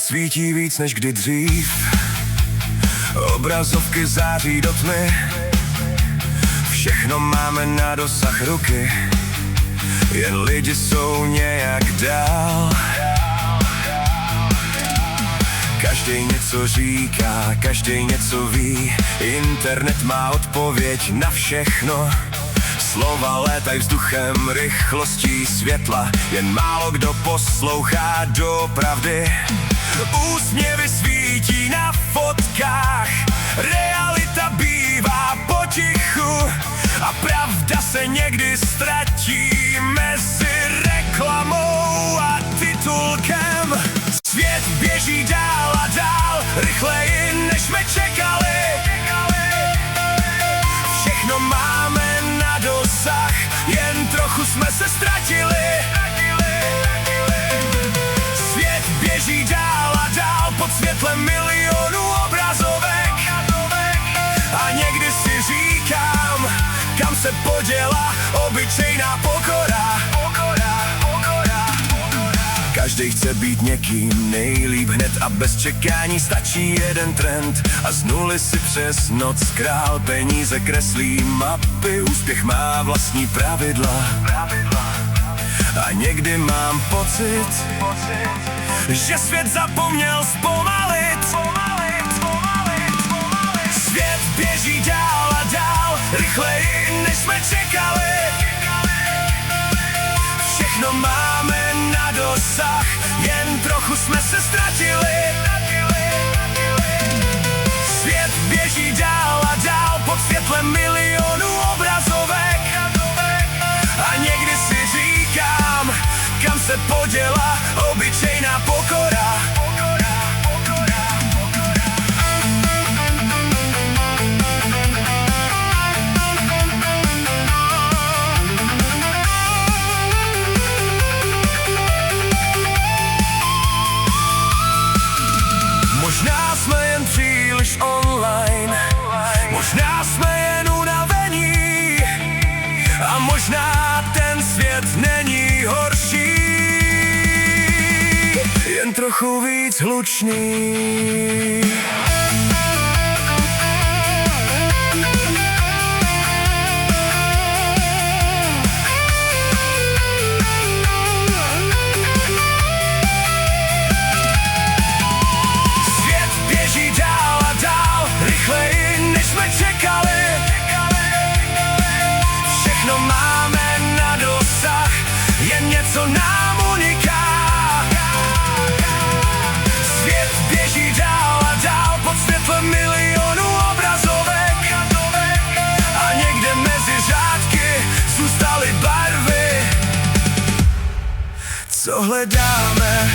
svítí víc než kdy dřív. Obrazovky září do tmy, všechno máme na dosah ruky, jen lidi jsou nějak dál. Každý něco říká, každý něco ví, internet má odpověď na všechno. Slova létaj vzduchem rychlostí světla, jen málo kdo poslouchá doopravdy. Úsměvy svítí na fotkách, realita bývá potichu a pravda se někdy ztratí mezi reklamou a titulkem. Svět běží dál a dál, rychleji než jsme čekali. Všechno máme na dosah, jen trochu jsme se ztratili. Svět běží dál a dál pod světlem milionů obrazovek. A někdy si říkám, kam se poděla obyčejná pokora. Každý chce být někým, nejlíp hned a bez čekání stačí jeden trend. A z nuly si přes noc král peníze kreslí mapy, úspěch má vlastní pravidla. A někdy mám pocit, že svět zapomněl zpomalit. Svět běží dál a dál, rychleji než jsme čekali. Všechno máme na dosah, jen trochu jsme se ztratili. Svět běží dál a dál pod světlem milionů obrazovek. A někdy si říkám, kam se poděla obyčejná pokora. Možná jsme jen příliš online, možná jsme jen unavení, a možná ten svět není horší, jen trochu víc hlučný. Všechno máme na dosah, jen něco nám uniká. Svět běží dál a dál pod světlem milionů obrazovek. A někde mezi řádky zůstaly barvy, co hledáme.